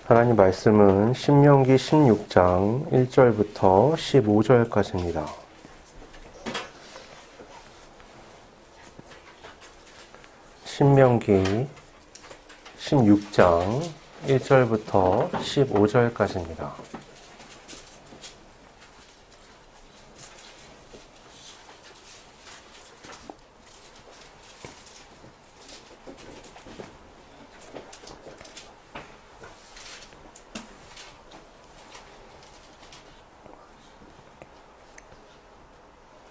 하나님 말씀은 신명기 16장 1절부터 15절까지입니다. 신명기 16장 1절부터 15절까지입니다.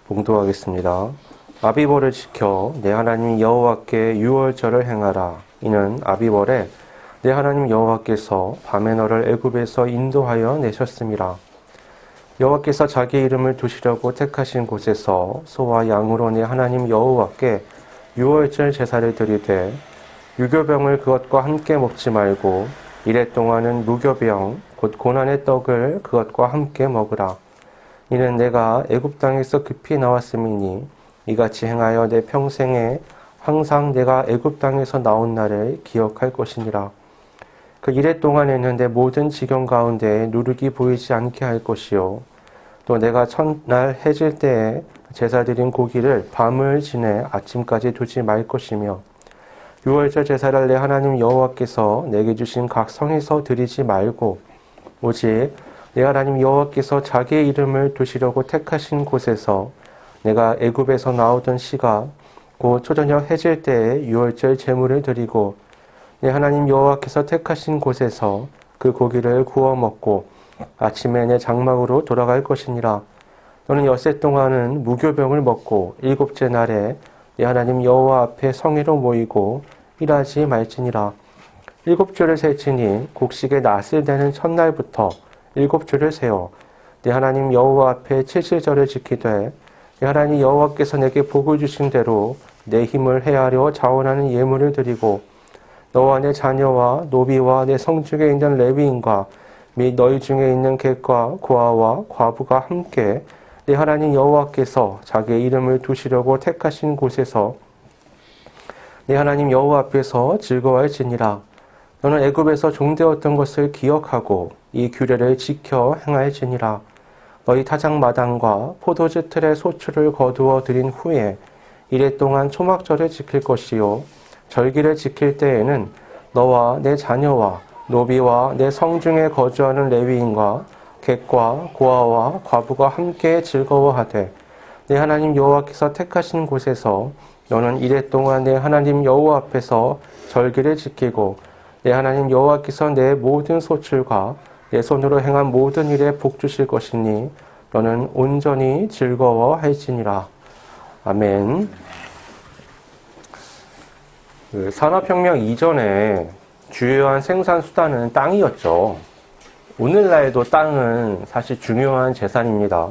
봉독하겠습니다. 아비벌을 지켜 내 하나님 여호와께 유월절을 행하라. 이는 아비벌에 내 하나님 여호와께서 밤에 너를 애굽에서 인도하여 내셨음이라. 여호와께서 자기 이름을 두시려고 택하신 곳에서 소와 양으로 내 하나님 여호와께 유월절 제사를 드리되 유교병을 그것과 함께 먹지 말고 이래 동안은 무교병 곧 고난의 떡을 그것과 함께 먹으라. 이는 내가 애굽 땅에서 급히 나왔음이니 이같이 행하여 내 평생에 항상 내가 애굽 땅에서 나온 날을 기억할 것이니라. 그 이래 동안에는 내 모든 지경 가운데 누룩이 보이지 않게 할 것이요 또 내가 첫날 해질 때에 제사 드린 고기를 밤을 지내 아침까지 두지 말 것이며 유월절 제사를 내 하나님 여호와께서 내게 주신 각 성에서 드리지 말고 오직 내 하나님 여호와께서 자기의 이름을 두시려고 택하신 곳에서 내가 애굽에서 나오던 시가 곧 초저녁 해질 때에 유월절 제물을 드리고 내 하나님 여호와께서 택하신 곳에서 그 고기를 구워 먹고 아침에 내 장막으로 돌아갈 것이니라. 너는 엿새 동안은 무교병을 먹고 일곱째 날에 내 하나님 여호와 앞에 성회로 모이고 일하지 말지니라. 일곱 주를 셀지니 곡식의 낫을 대는 첫날부터 일곱 주를 세워 내 하나님 여호와 앞에 7일절을 지키되 내 하나님 여호와께서 내게 복을 주신 대로 내 힘을 헤아려 자원하는 예물을 드리고 너와 내 자녀와 노비와 내 성중에 있는 레위인과 및 너희 중에 있는 객과 고아와 과부가 함께 내 하나님 여호와께서 자기의 이름을 두시려고 택하신 곳에서 내 하나님 여호와 앞에서 즐거워할지니라. 너는 애굽에서 종되었던 것을 기억하고 이 규례를 지켜 행할지니라. 너희 타작마당과 포도주 틀에 소출을 거두어 드린 후에 이래 동안 초막절을 지킬 것이요 절기를 지킬 때에는 너와 내 자녀와 노비와 내 성중에 거주하는 레위인과 객과 고아와 과부가 함께 즐거워하되 내 하나님 여호와께서 택하신 곳에서 너는 이래 동안 내 하나님 여호와 앞에서 절기를 지키고 내 하나님 여호와께서 내 모든 소출과 내 손으로 행한 모든 일에 복 주실 것이니 너는 온전히 즐거워할지니라. 아멘. 산업혁명 이전에 주요한 생산 수단은 땅이었죠. 오늘날도 땅은 사실 중요한 재산입니다.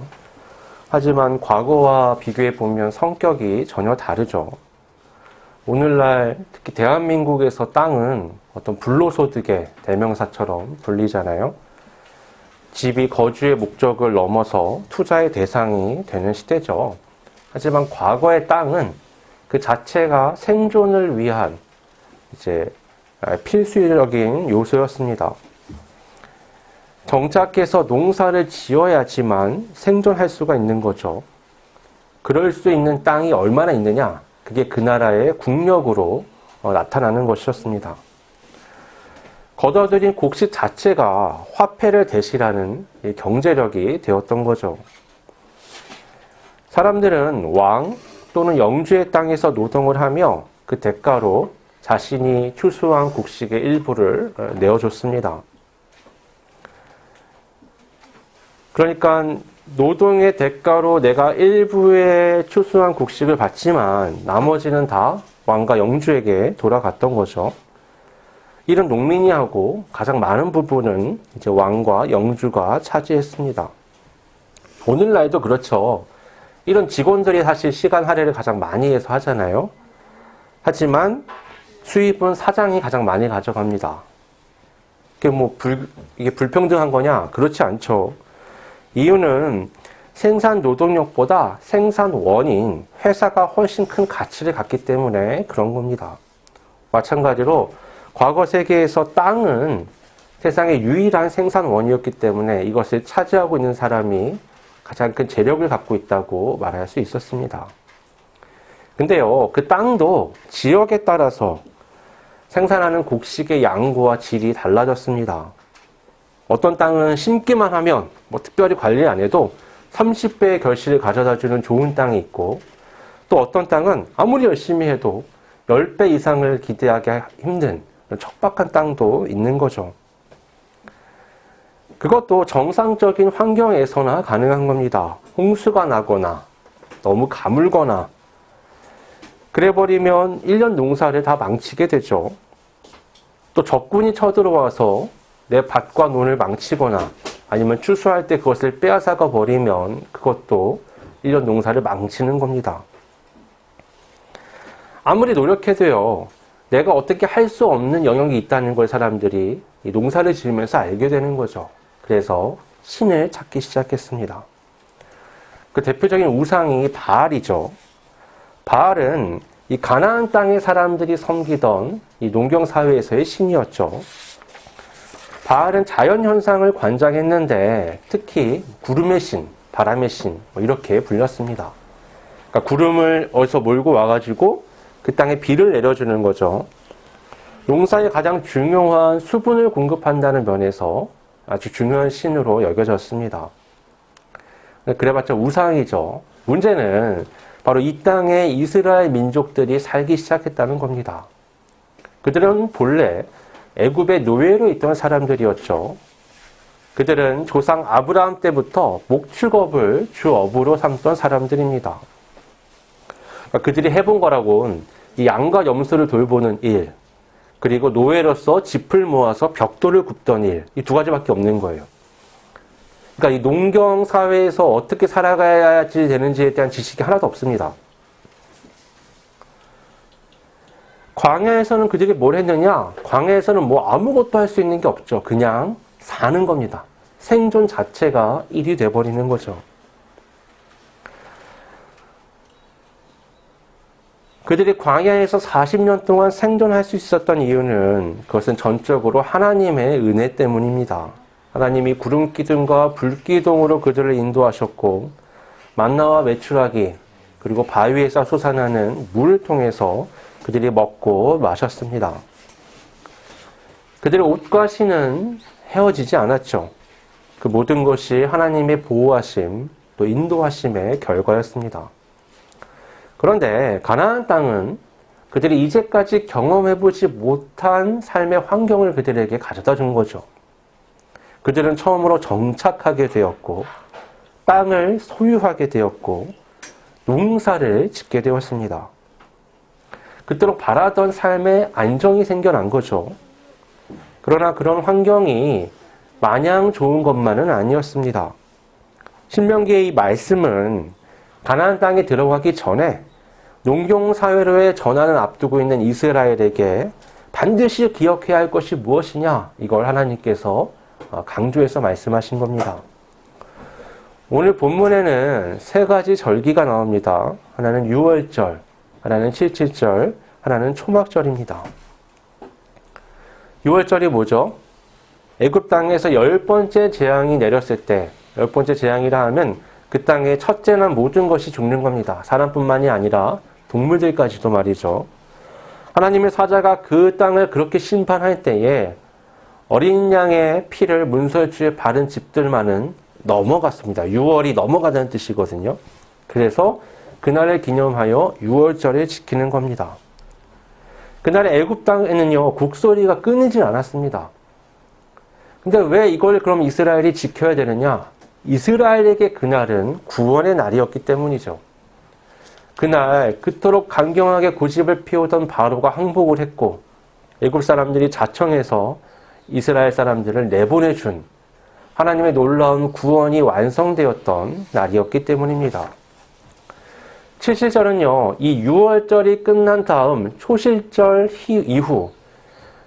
하지만 과거와 비교해 보면 성격이 전혀 다르죠. 오늘날 특히 대한민국에서 땅은 어떤 불로소득의 대명사처럼 불리잖아요. 집이 거주의 목적을 넘어서 투자의 대상이 되는 시대죠. 하지만 과거의 땅은 그 자체가 생존을 위한 이제 필수적인 요소였습니다. 정착해서 농사를 지어야지만 생존할 수가 있는 거죠. 그럴 수 있는 땅이 얼마나 있느냐? 그게 그 나라의 국력으로 나타나는 것이었습니다. 거둬들인 곡식 자체가 화폐를 대신하는 경제력이 되었던 거죠. 사람들은 왕 또는 영주의 땅에서 노동을 하며 그 대가로 자신이 추수한 곡식의 일부를 내어줬습니다. 그러니까 노동의 대가로 내가 일부의 추수한 곡식을 받지만 나머지는 다 왕과 영주에게 돌아갔던 거죠. 이런 농민이 하고 가장 많은 부분은 이제 왕과 영주가 차지했습니다. 오늘날도 그렇죠. 이런 직원들이 사실 시간 할애를 가장 많이 해서 하잖아요. 하지만 수입은 사장이 가장 많이 가져갑니다. 이게 불평등한 거냐? 그렇지 않죠. 이유는 생산 노동력보다 생산원인 회사가 훨씬 큰 가치를 갖기 때문에 그런 겁니다. 마찬가지로 과거 세계에서 땅은 세상의 유일한 생산원이었기 때문에 이것을 차지하고 있는 사람이 가장 큰 재력을 갖고 있다고 말할 수 있었습니다. 근데요, 그 땅도 지역에 따라서 생산하는 곡식의 양과 질이 달라졌습니다. 어떤 땅은 심기만 하면 특별히 관리 안 해도 30배의 결실을 가져다주는 좋은 땅이 있고, 또 어떤 땅은 아무리 열심히 해도 10배 이상을 기대하기 힘든 척박한 땅도 있는 거죠. 그것도 정상적인 환경에서나 가능한 겁니다. 홍수가 나거나 너무 가물거나 그래버리면 1년 농사를 다 망치게 되죠. 또 적군이 쳐들어와서 내 밭과 논을 망치거나 아니면 추수할 때 그것을 빼앗아가 버리면 그것도 1년 농사를 망치는 겁니다. 아무리 노력해도요, 내가 어떻게 할 수 없는 영역이 있다는 걸 사람들이 이 농사를 지으면서 알게 되는 거죠. 그래서 신을 찾기 시작했습니다. 그 대표적인 우상이 바알이죠. 바알은 이 가나안 땅의 사람들이 섬기던 이 농경 사회에서의 신이었죠. 바알은 자연 현상을 관장했는데 특히 구름의 신, 바람의 신 이렇게 불렸습니다. 그러니까 구름을 어디서 몰고 와가지고 그 땅에 비를 내려주는 거죠. 농사에 가장 중요한 수분을 공급한다는 면에서 아주 중요한 신으로 여겨졌습니다. 그래봤자 우상이죠. 문제는 바로 이 땅에 이스라엘 민족들이 살기 시작했다는 겁니다. 그들은 본래 애굽의 노예로 있던 사람들이었죠. 그들은 조상 아브라함 때부터 목축업을 주업으로 삼던 사람들입니다. 그러니까 그들이 해본 거라고는 이 양과 염소를 돌보는 일, 그리고 노예로서 짚을 모아서 벽돌을 굽던 일, 이 두 가지밖에 없는 거예요. 그러니까 이 농경 사회에서 어떻게 살아가야지 되는지에 대한 지식이 하나도 없습니다. 광야에서는 그들이 뭘 했느냐? 광야에서는 아무것도 할 수 있는 게 없죠. 그냥 사는 겁니다. 생존 자체가 일이 돼버리는 거죠. 그들이 광야에서 40년 동안 생존할 수 있었던 이유는 그것은 전적으로 하나님의 은혜 때문입니다. 하나님이 구름 기둥과 불 기둥으로 그들을 인도하셨고 만나와 메추라기 그리고 바위에서 솟아나는 물을 통해서 그들이 먹고 마셨습니다. 그들의 옷과 신은 헤어지지 않았죠. 그 모든 것이 하나님의 보호하심 또 인도하심의 결과였습니다. 그런데 가나안 땅은 그들이 이제까지 경험해보지 못한 삶의 환경을 그들에게 가져다 준 거죠. 그들은 처음으로 정착하게 되었고 땅을 소유하게 되었고 농사를 짓게 되었습니다. 그토록 바라던 삶에 안정이 생겨난 거죠. 그러나 그런 환경이 마냥 좋은 것만은 아니었습니다. 신명기의 이 말씀은 가나안 땅에 들어가기 전에 농경사회로의 전환을 앞두고 있는 이스라엘에게 반드시 기억해야 할 것이 무엇이냐, 이걸 하나님께서 강조해서 말씀하신 겁니다. 오늘 본문에는 세 가지 절기가 나옵니다. 하나는 유월절, 하나는 칠칠절, 하나는 초막절입니다. 유월절이 뭐죠? 애굽 땅에서 10번째 재앙이 내렸을 때, 10번째 재앙이라 하면 그 땅의 첫째 난 모든 것이 죽는 겁니다. 사람뿐만이 아니라 동물들까지도 말이죠. 하나님의 사자가 그 땅을 그렇게 심판할 때에 어린 양의 피를 문설주에 바른 집들만은 넘어갔습니다. 6월이 넘어가다는 뜻이거든요. 그래서 그날을 기념하여 6월절을 지키는 겁니다. 그날의 애굽 땅에는요, 곡소리가 끊이질 않았습니다. 근데 왜 이걸 그럼 이스라엘이 지켜야 되느냐? 이스라엘에게 그날은 구원의 날이었기 때문이죠. 그날 그토록 강경하게 고집을 피우던 바로가 항복을 했고 애굽 사람들이 자청해서 이스라엘 사람들을 내보내준 하나님의 놀라운 구원이 완성되었던 날이었기 때문입니다. 칠칠절은요, 이 6월절이 끝난 다음 초실절 이후,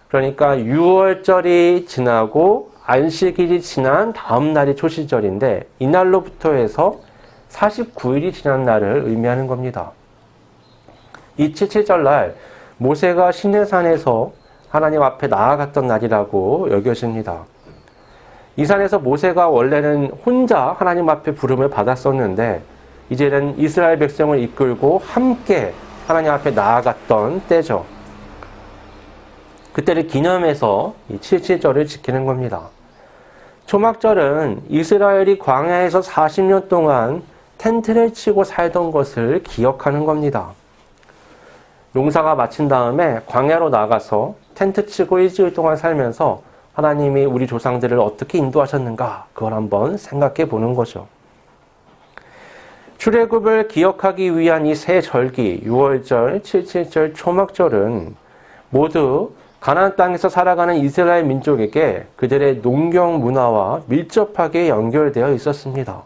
그러니까 6월절이 지나고 안식일이 지난 다음 날이 초실절인데 이날로부터 해서 49일이 지난 날을 의미하는 겁니다. 이 칠칠절 날 모세가 시내산에서 하나님 앞에 나아갔던 날이라고 여겨집니다. 이 산에서 모세가 원래는 혼자 하나님 앞에 부름을 받았었는데 이제는 이스라엘 백성을 이끌고 함께 하나님 앞에 나아갔던 때죠. 그때를 기념해서 이 칠칠절을 지키는 겁니다. 초막절은 이스라엘이 광야에서 40년 동안 텐트를 치고 살던 것을 기억하는 겁니다. 농사가 마친 다음에 광야로 나가서 텐트 치고 일주일 동안 살면서 하나님이 우리 조상들을 어떻게 인도하셨는가 그걸 한번 생각해 보는 거죠. 출애굽을 기억하기 위한 이 세 절기, 유월절, 칠칠절, 초막절은 모두 가나안 땅에서 살아가는 이스라엘 민족에게 그들의 농경 문화와 밀접하게 연결되어 있었습니다.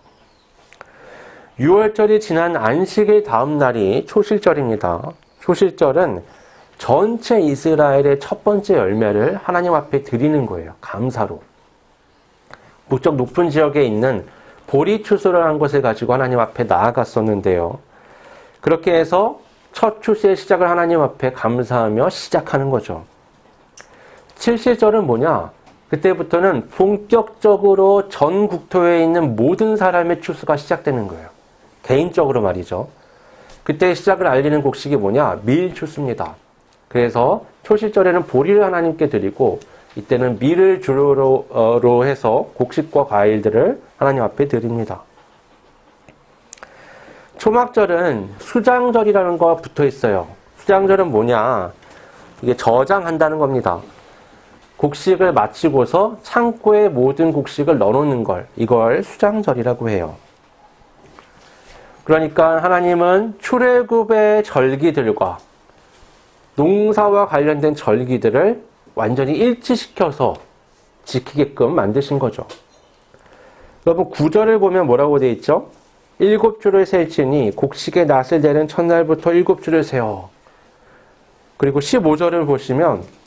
유월절이 지난 안식일 다음 날이 초실절입니다. 초실절은 전체 이스라엘의 첫 번째 열매를 하나님 앞에 드리는 거예요. 감사로. 북쪽 높은 지역에 있는 보리 추수를 한 것을 가지고 하나님 앞에 나아갔었는데요. 그렇게 해서 첫 추수의 시작을 하나님 앞에 감사하며 시작하는 거죠. 칠실절은 뭐냐? 그때부터는 본격적으로 전 국토에 있는 모든 사람의 추수가 시작되는 거예요. 개인적으로 말이죠. 그때 시작을 알리는 곡식이 뭐냐? 밀 추수입니다. 그래서 초실절에는 보리를 하나님께 드리고 이때는 밀을 주로 해서 곡식과 과일들을 하나님 앞에 드립니다. 초막절은 수장절이라는 거 붙어 있어요. 수장절은 뭐냐? 이게 저장한다는 겁니다. 곡식을 마치고서 창고에 모든 곡식을 넣어놓는 걸, 이걸 수장절이라고 해요. 그러니까 하나님은 출애굽의 절기들과 농사와 관련된 절기들을 완전히 일치시켜서 지키게끔 만드신 거죠. 여러분 9절을 보면 뭐라고 되어 있죠? 7주를 셀지니 곡식의 낫을 내는 첫날부터 7주를 세어. 그리고 15절을 보시면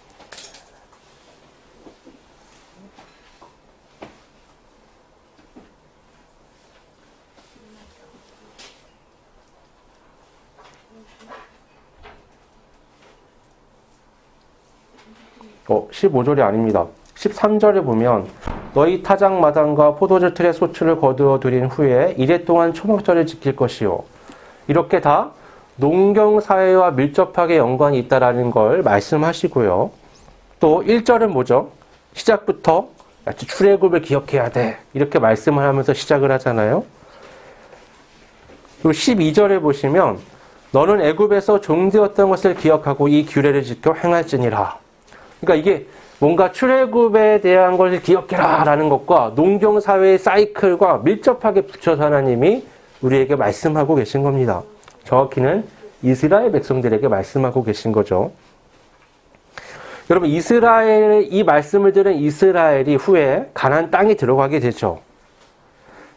15절이 아닙니다. 13절에 보면 너희 타작마당과 포도주 틀에 소출을 거두어 들인 후에 이래 동안 초막절을 지킬 것이요. 이렇게 다 농경사회와 밀접하게 연관이 있다라는 걸 말씀하시고요. 또 1절은 뭐죠? 시작부터 출애굽을 기억해야 돼. 이렇게 말씀을 하면서 시작을 하잖아요. 그리고 12절에 보시면 너는 애굽에서 종되었던 것을 기억하고 이 규례를 지켜 행할지니라. 그러니까 이게 뭔가 출애굽에 대한 것을 기억해라 라는 것과 농경사회의 사이클과 밀접하게 붙여서 하나님이 우리에게 말씀하고 계신 겁니다. 정확히는 이스라엘 백성들에게 말씀하고 계신 거죠. 여러분 이 말씀을 들은 이스라엘이 후에 가나안 땅에 들어가게 되죠.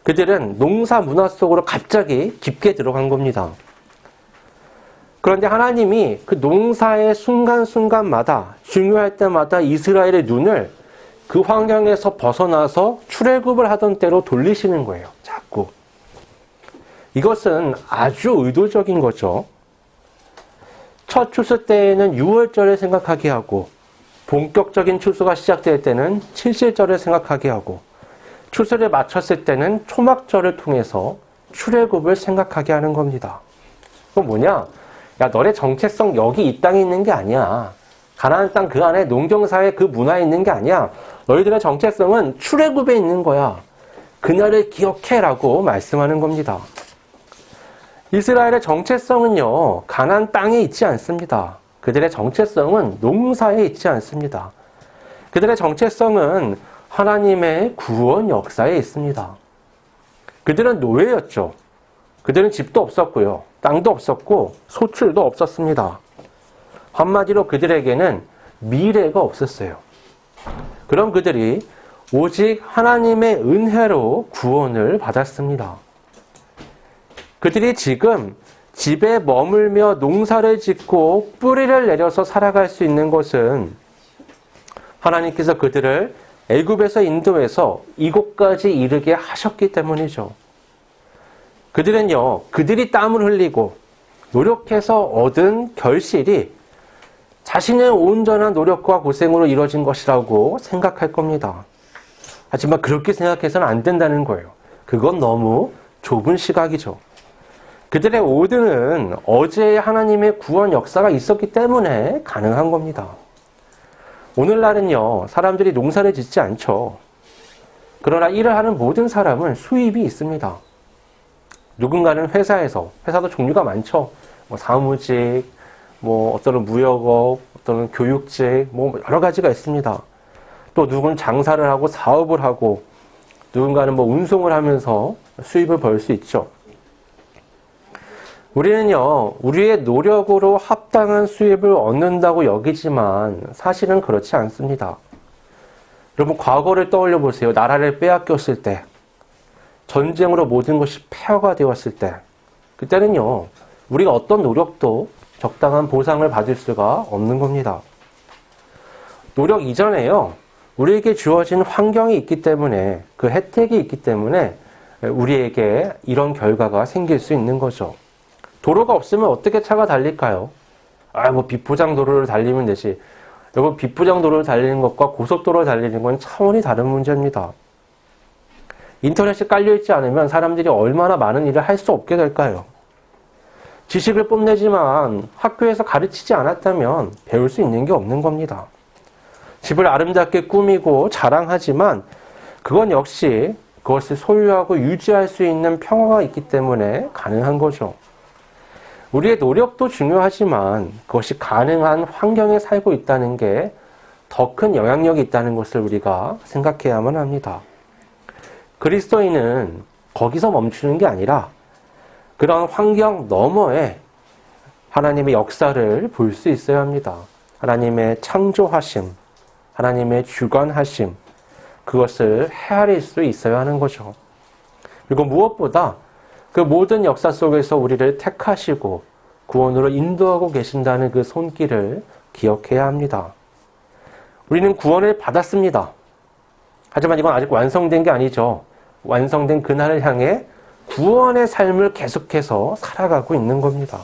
그들은 농사 문화 속으로 갑자기 깊게 들어간 겁니다. 그런데 하나님이 그 농사의 순간순간마다 중요할 때마다 이스라엘의 눈을 그 환경에서 벗어나서 출애굽을 하던 때로 돌리시는 거예요. 자꾸. 이것은 아주 의도적인 거죠. 첫 추수 때에는 유월절을 생각하게 하고 본격적인 추수가 시작될 때는 칠실절을 생각하게 하고 추수를 마쳤을 때는 초막절을 통해서 출애굽을 생각하게 하는 겁니다. 그건 뭐냐? 야, 너네 정체성 여기 이 땅에 있는 게 아니야. 가나안 땅 그 안에 농경사회 그 문화에 있는 게 아니야. 너희들의 정체성은 출애굽에 있는 거야. 그날을 기억해라고 말씀하는 겁니다. 이스라엘의 정체성은요, 가나안 땅에 있지 않습니다. 그들의 정체성은 농사에 있지 않습니다. 그들의 정체성은 하나님의 구원 역사에 있습니다. 그들은 노예였죠. 그들은 집도 없었고요. 땅도 없었고 소출도 없었습니다. 한마디로 그들에게는 미래가 없었어요. 그럼 그들이 오직 하나님의 은혜로 구원을 받았습니다. 그들이 지금 집에 머물며 농사를 짓고 뿌리를 내려서 살아갈 수 있는 것은 하나님께서 그들을 애굽에서 인도해서 이곳까지 이르게 하셨기 때문이죠. 그들은요, 그들이 땀을 흘리고 노력해서 얻은 결실이 자신의 온전한 노력과 고생으로 이루어진 것이라고 생각할 겁니다. 하지만 그렇게 생각해서는 안 된다는 거예요. 그건 너무 좁은 시각이죠. 그들의 오드는 어제의 하나님의 구원 역사가 있었기 때문에 가능한 겁니다. 오늘날은요, 사람들이 농사를 짓지 않죠. 그러나 일을 하는 모든 사람은 수입이 있습니다. 누군가는 회사도 종류가 많죠. 사무직, 어떤 무역업, 어떤 교육직, 여러 가지가 있습니다. 또 누구는 장사를 하고 사업을 하고, 누군가는 운송을 하면서 수입을 벌 수 있죠. 우리는요, 우리의 노력으로 합당한 수입을 얻는다고 여기지만 사실은 그렇지 않습니다. 여러분, 과거를 떠올려 보세요. 나라를 빼앗겼을 때, 전쟁으로 모든 것이 폐허가 되었을 때, 그때는요, 우리가 어떤 노력도 적당한 보상을 받을 수가 없는 겁니다. 노력 이전에요, 우리에게 주어진 환경이 있기 때문에, 그 혜택이 있기 때문에 우리에게 이런 결과가 생길 수 있는 거죠. 도로가 없으면 어떻게 차가 달릴까요? 비포장 도로를 달리면 되지. 여러분, 비포장 도로를 달리는 것과 고속도로를 달리는 건 차원이 다른 문제입니다. 인터넷이 깔려있지 않으면 사람들이 얼마나 많은 일을 할 수 없게 될까요? 지식을 뽐내지만 학교에서 가르치지 않았다면 배울 수 있는 게 없는 겁니다. 집을 아름답게 꾸미고 자랑하지만 그건 역시 그것을 소유하고 유지할 수 있는 평화가 있기 때문에 가능한 거죠. 우리의 노력도 중요하지만 그것이 가능한 환경에 살고 있다는 게 더 큰 영향력이 있다는 것을 우리가 생각해야만 합니다. 그리스도인은 거기서 멈추는 게 아니라 그런 환경 너머에 하나님의 역사를 볼 수 있어야 합니다. 하나님의 창조하심, 하나님의 주관하심, 그것을 헤아릴 수 있어야 하는 거죠. 그리고 무엇보다 그 모든 역사 속에서 우리를 택하시고 구원으로 인도하고 계신다는 그 손길을 기억해야 합니다. 우리는 구원을 받았습니다. 하지만 이건 아직 완성된 게 아니죠. 완성된 그날을 향해 구원의 삶을 계속해서 살아가고 있는 겁니다.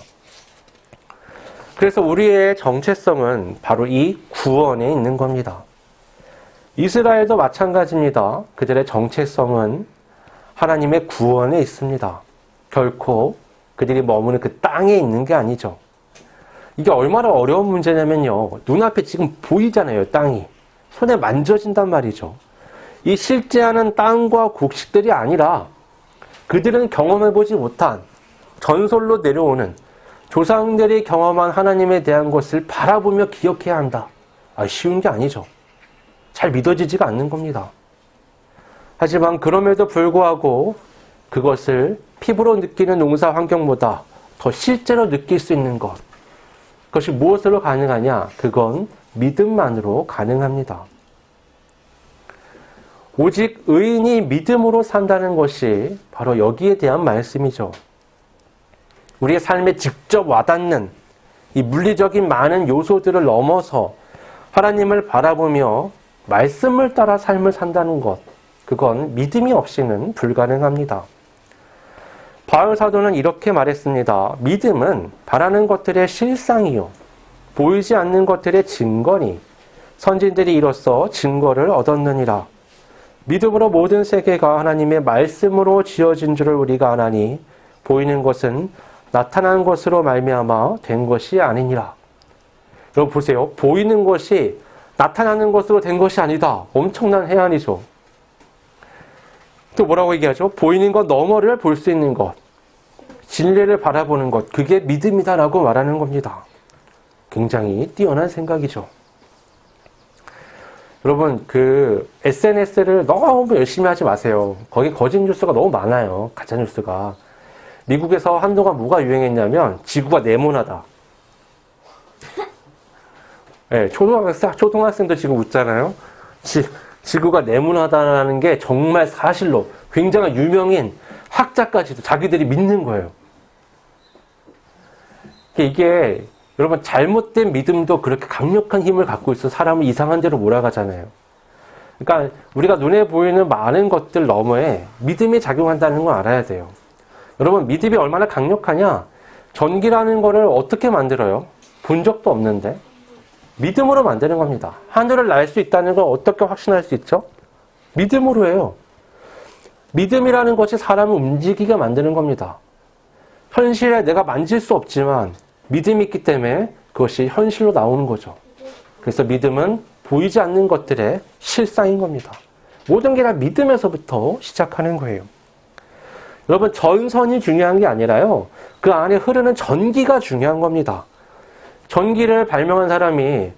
그래서 우리의 정체성은 바로 이 구원에 있는 겁니다. 이스라엘도 마찬가지입니다. 그들의 정체성은 하나님의 구원에 있습니다. 결코 그들이 머무는 그 땅에 있는 게 아니죠. 이게 얼마나 어려운 문제냐면요. 눈앞에 지금 보이잖아요, 땅이. 손에 만져진단 말이죠. 이 실제하는 땅과 곡식들이 아니라 그들은 경험해보지 못한 전설로 내려오는 조상들이 경험한 하나님에 대한 것을 바라보며 기억해야 한다. 쉬운 게 아니죠. 잘 믿어지지가 않는 겁니다. 하지만 그럼에도 불구하고 그것을 피부로 느끼는 농사 환경보다 더 실제로 느낄 수 있는 것, 그것이 무엇으로 가능하냐? 그건 믿음만으로 가능합니다. 오직 의인이 믿음으로 산다는 것이 바로 여기에 대한 말씀이죠. 우리의 삶에 직접 와닿는 이 물리적인 많은 요소들을 넘어서 하나님을 바라보며 말씀을 따라 삶을 산다는 것, 그건 믿음이 없이는 불가능합니다. 바울 사도는 이렇게 말했습니다. 믿음은 바라는 것들의 실상이요 보이지 않는 것들의 증거니 선진들이 이로써 증거를 얻었느니라. 믿음으로 모든 세계가 하나님의 말씀으로 지어진 줄을 우리가 아나니 보이는 것은 나타난 것으로 말미암아 된 것이 아니니라. 여러분 보세요. 보이는 것이 나타나는 것으로 된 것이 아니다. 엄청난 해안이죠. 또 뭐라고 얘기하죠? 보이는 것 너머를 볼 수 있는 것, 진리를 바라보는 것, 그게 믿음이다라고 말하는 겁니다. 굉장히 뛰어난 생각이죠. 여러분, SNS를 너무 열심히 하지 마세요. 거기 거짓 뉴스가 너무 많아요. 가짜 뉴스가. 미국에서 한동안 뭐가 유행했냐면 지구가 네모나다. 네, 초등학생도 지금 웃잖아요. 지구가 네모나다라는 게 정말 사실로 굉장히 유명인 학자까지도 자기들이 믿는 거예요. 이게 여러분 잘못된 믿음도 그렇게 강력한 힘을 갖고 있어 사람을 이상한 데로 몰아가잖아요. 그러니까 우리가 눈에 보이는 많은 것들 너머에 믿음이 작용한다는 걸 알아야 돼요. 여러분 믿음이 얼마나 강력하냐? 전기라는 거를 어떻게 만들어요? 본 적도 없는데. 믿음으로 만드는 겁니다. 하늘을 날 수 있다는 걸 어떻게 확신할 수 있죠? 믿음으로 해요. 믿음이라는 것이 사람을 움직이게 만드는 겁니다. 현실에 내가 만질 수 없지만 믿음이 있기 때문에 그것이 현실로 나오는 거죠. 그래서 믿음은 보이지 않는 것들의 실상인 겁니다. 모든 게 다 믿음에서부터 시작하는 거예요. 여러분, 전선이 중요한 게 아니라요, 그 안에 흐르는 전기가 중요한 겁니다. 전기를 발명한 사람이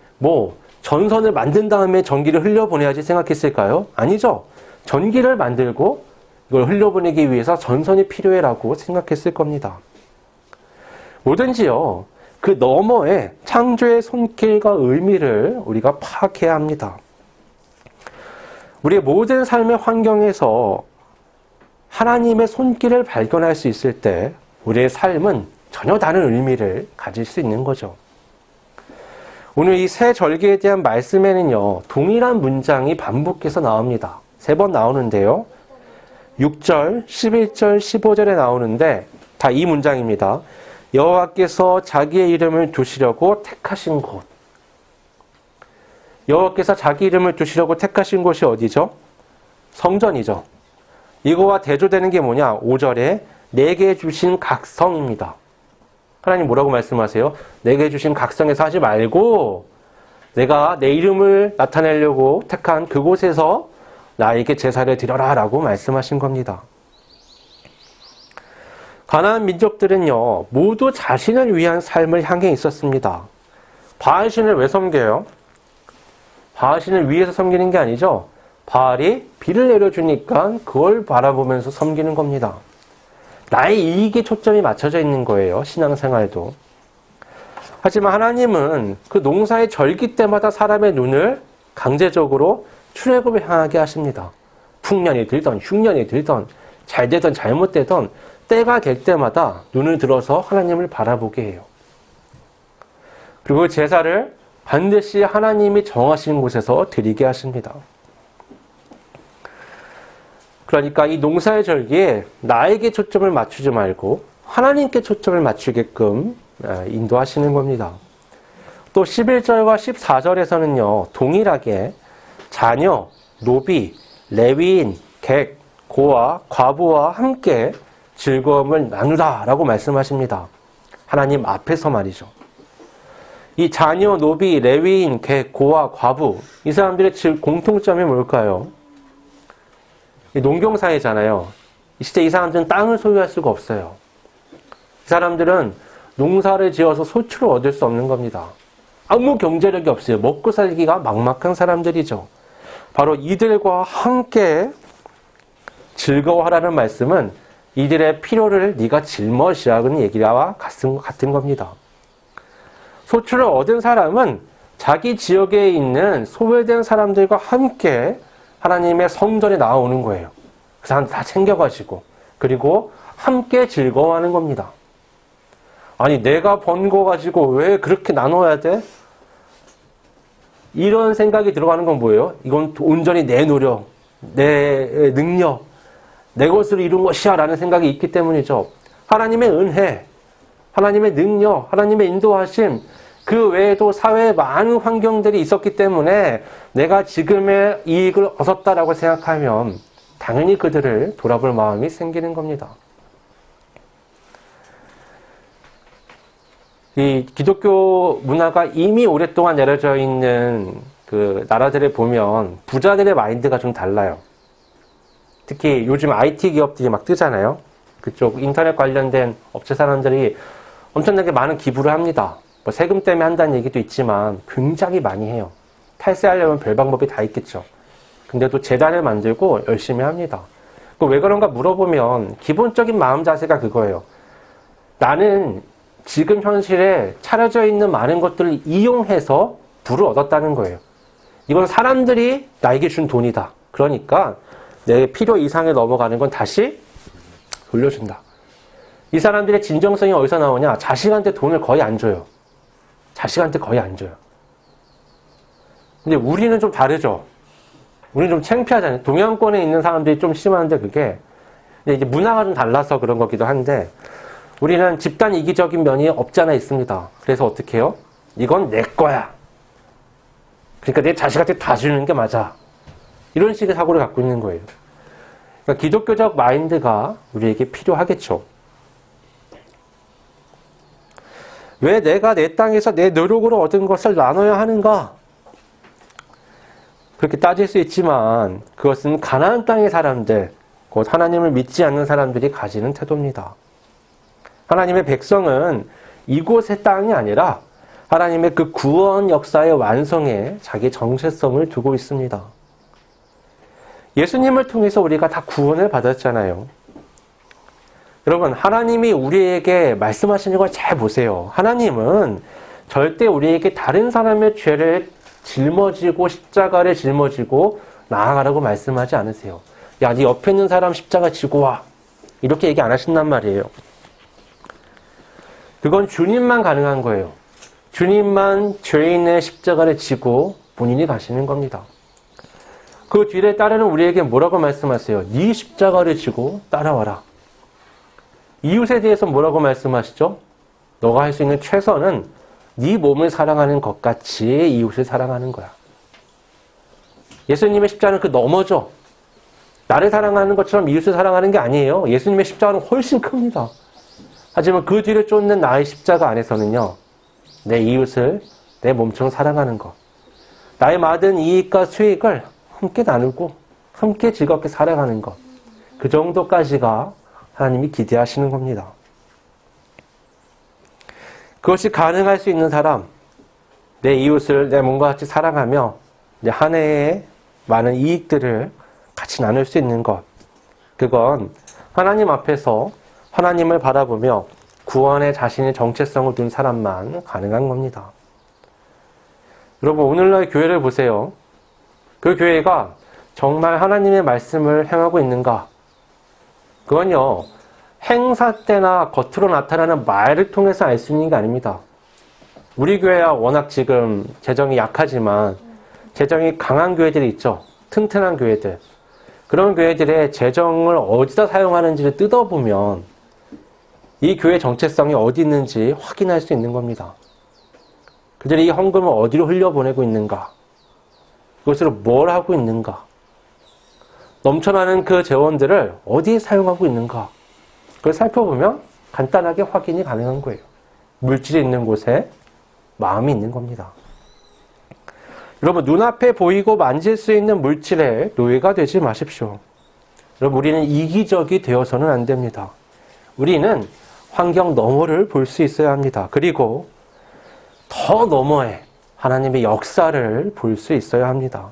전선을 만든 다음에 전기를 흘려보내야지 생각했을까요? 아니죠. 전기를 만들고 이걸 흘려보내기 위해서 전선이 필요해라고 생각했을 겁니다. 뭐든지요, 그 너머의 창조의 손길과 의미를 우리가 파악해야 합니다. 우리의 모든 삶의 환경에서 하나님의 손길을 발견할 수 있을 때 우리의 삶은 전혀 다른 의미를 가질 수 있는 거죠. 오늘 이 새 절기에 대한 말씀에는요, 동일한 문장이 반복해서 나옵니다. 3번 나오는데요. 6절, 11절, 15절에 나오는데 다 이 문장입니다. 여호와께서 자기의 이름을 두시려고 택하신 곳. 여호와께서 자기 이름을 두시려고 택하신 곳이 어디죠? 성전이죠. 이거와 대조되는 게 뭐냐? 5절에 내게 주신 각성입니다. 하나님 뭐라고 말씀하세요? 내게 주신 각성에서 하지 말고 내가 내 이름을 나타내려고 택한 그곳에서 나에게 제사를 드려라 라고 말씀하신 겁니다. 가나안 민족들은요, 모두 자신을 위한 삶을 향해 있었습니다. 바알신을 왜 섬겨요? 바알신을 위해서 섬기는 게 아니죠. 바알이 비를 내려주니까 그걸 바라보면서 섬기는 겁니다. 나의 이익에 초점이 맞춰져 있는 거예요. 신앙생활도. 하지만 하나님은 그 농사의 절기 때마다 사람의 눈을 강제적으로 출애굽을 향하게 하십니다. 풍년이 들던 흉년이 들던 잘되던 잘못되던 때가 될 때마다 눈을 들어서 하나님을 바라보게 해요. 그리고 제사를 반드시 하나님이 정하신 곳에서 드리게 하십니다. 그러니까 이 농사의 절기에 나에게 초점을 맞추지 말고 하나님께 초점을 맞추게끔 인도하시는 겁니다. 또 11절과 14절에서는요, 동일하게 자녀, 노비, 레위인, 객, 고아, 과부와 함께 즐거움을 나누라라고 말씀하십니다. 하나님 앞에서 말이죠. 이 자녀, 노비, 레위인, 객, 고아, 과부, 이 사람들의 공통점이 뭘까요? 농경사회잖아요. 진짜 이 사람들은 땅을 소유할 수가 없어요. 이 사람들은 농사를 지어서 소출을 얻을 수 없는 겁니다. 아무 경제력이 없어요. 먹고 살기가 막막한 사람들이죠. 바로 이들과 함께 즐거워하라는 말씀은 이들의 필요를 네가 짊어지라는 얘기와 같은 겁니다. 소출을 얻은 사람은 자기 지역에 있는 소외된 사람들과 함께 하나님의 성전에 나오는 거예요. 그 사람 다 챙겨가지고 그리고 함께 즐거워하는 겁니다. 아니 내가 번 거 가지고 왜 그렇게 나눠야 돼? 이런 생각이 들어가는 건 뭐예요? 이건 온전히 내 노력, 내 능력, 내 것으로 이룬 것이야 라는 생각이 있기 때문이죠. 하나님의 은혜, 하나님의 능력, 하나님의 인도하심, 그 외에도 사회에 많은 환경들이 있었기 때문에 내가 지금의 이익을 얻었다라고 생각하면 당연히 그들을 돌아볼 마음이 생기는 겁니다. 이 기독교 문화가 이미 오랫동안 내려져 있는 그 나라들에 보면 부자들의 마인드가 좀 달라요. 특히 요즘 IT 기업들이 막 뜨잖아요. 그쪽 인터넷 관련된 업체 사람들이 엄청나게 많은 기부를 합니다. 뭐 세금 때문에 한다는 얘기도 있지만 굉장히 많이 해요. 탈세하려면 별 방법이 다 있겠죠. 근데도 재단을 만들고 열심히 합니다. 왜 그런가 물어보면 기본적인 마음 자세가 그거예요. 나는 지금 현실에 차려져 있는 많은 것들을 이용해서 부를 얻었다는 거예요. 이건 사람들이 나에게 준 돈이다. 그러니까 내 필요 이상에 넘어가는 건 다시 돌려준다. 이 사람들의 진정성이 어디서 나오냐? 자식한테 돈을 거의 안 줘요. 자식한테 거의 안 줘요. 근데 우리는 좀 다르죠. 우리는 좀 창피하잖아요. 동양권에 있는 사람들이 좀 심한데 그게 근데 이제 문화가 좀 달라서 그런 거기도 한데 우리는 집단 이기적인 면이 없지 않아 있습니다. 그래서 어떻게 해요? 이건 내 거야. 그러니까 내 자식한테 다 주는 게 맞아. 이런 식의 사고를 갖고 있는 거예요. 그러니까 기독교적 마인드가 우리에게 필요하겠죠. 왜 내가 내 땅에서 내 노력으로 얻은 것을 나눠야 하는가? 그렇게 따질 수 있지만 그것은 가나안 땅의 사람들, 곧 하나님을 믿지 않는 사람들이 가지는 태도입니다. 하나님의 백성은 이곳의 땅이 아니라 하나님의 그 구원 역사의 완성에 자기 정체성을 두고 있습니다. 예수님을 통해서 우리가 다 구원을 받았잖아요. 여러분, 하나님이 우리에게 말씀하시는 걸 잘 보세요. 하나님은 절대 우리에게 다른 사람의 죄를 짊어지고 십자가를 짊어지고 나아가라고 말씀하지 않으세요. 야, 네 옆에 있는 사람 십자가 지고 와. 이렇게 얘기 안 하신단 말이에요. 그건 주님만 가능한 거예요. 주님만 죄인의 십자가를 지고 본인이 가시는 겁니다. 그 뒤를 따르는 우리에게 뭐라고 말씀하세요? 네 십자가를 지고 따라와라. 이웃에 대해서 뭐라고 말씀하시죠? 너가 할 수 있는 최선은 네 몸을 사랑하는 것 같이 이웃을 사랑하는 거야. 예수님의 십자가는 그 너머죠. 나를 사랑하는 것처럼 이웃을 사랑하는 게 아니에요. 예수님의 십자가는 훨씬 큽니다. 하지만 그 뒤를 쫓는 나의 십자가 안에서는요, 내 이웃을 내 몸처럼 사랑하는 것, 나의 받은 이익과 수익을 함께 나누고 함께 즐겁게 살아가는 것, 그 정도까지가 하나님이 기대하시는 겁니다. 그것이 가능할 수 있는 사람, 내 이웃을 내 몸과 같이 사랑하며 내 한 해의 많은 이익들을 같이 나눌 수 있는 것, 그건 하나님 앞에서 하나님을 바라보며 구원에 자신의 정체성을 둔 사람만 가능한 겁니다. 여러분, 오늘날 교회를 보세요. 그 교회가 정말 하나님의 말씀을 행하고 있는가? 그건요, 행사 때나 겉으로 나타나는 말을 통해서 알 수 있는 게 아닙니다. 우리 교회야 워낙 지금 재정이 약하지만 재정이 강한 교회들이 있죠. 튼튼한 교회들. 그런 교회들의 재정을 어디다 사용하는지를 뜯어보면 이 교회 정체성이 어디 있는지 확인할 수 있는 겁니다. 그들이 이 헌금을 어디로 흘려보내고 있는가? 그것으로 뭘 하고 있는가? 넘쳐나는 그 재원들을 어디에 사용하고 있는가? 그걸 살펴보면 간단하게 확인이 가능한 거예요. 물질이 있는 곳에 마음이 있는 겁니다. 여러분, 눈앞에 보이고 만질 수 있는 물질에 노예가 되지 마십시오. 여러분, 우리는 이기적이 되어서는 안 됩니다. 우리는 환경 너머를 볼 수 있어야 합니다. 그리고 더 너머에 하나님의 역사를 볼 수 있어야 합니다.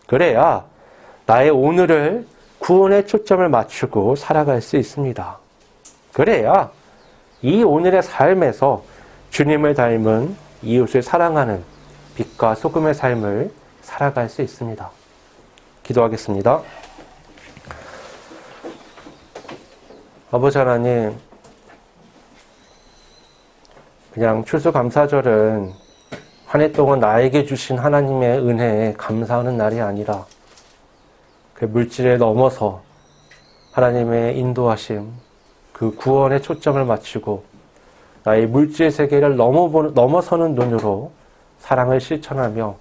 그래야 나의 오늘을 구원에 초점을 맞추고 살아갈 수 있습니다. 그래야 이 오늘의 삶에서 주님을 닮은 이웃을 사랑하는 빛과 소금의 삶을 살아갈 수 있습니다. 기도하겠습니다. 아버지 하나님, 그냥 추수감사절은 한 해 동안 나에게 주신 하나님의 은혜에 감사하는 날이 아니라 그 물질에 넘어서 하나님의 인도하심, 그 구원에 초점을 맞추고 나의 물질 세계를 넘어서는 눈으로 사랑을 실천하며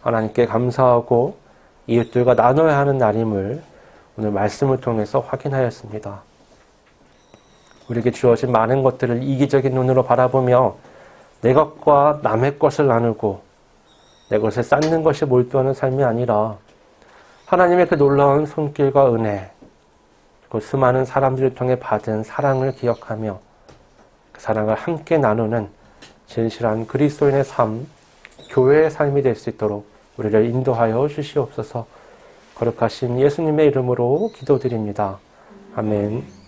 하나님께 감사하고 이웃들과 나눠야 하는 날임을 오늘 말씀을 통해서 확인하였습니다. 우리에게 주어진 많은 것들을 이기적인 눈으로 바라보며 내 것과 남의 것을 나누고 내 것을 쌓는 것이 몰두하는 삶이 아니라 하나님의 그 놀라운 손길과 은혜, 그 수많은 사람들을 통해 받은 사랑을 기억하며 그 사랑을 함께 나누는 진실한 그리스도인의 삶, 교회의 삶이 될 수 있도록 우리를 인도하여 주시옵소서. 거룩하신 예수님의 이름으로 기도드립니다. 아멘.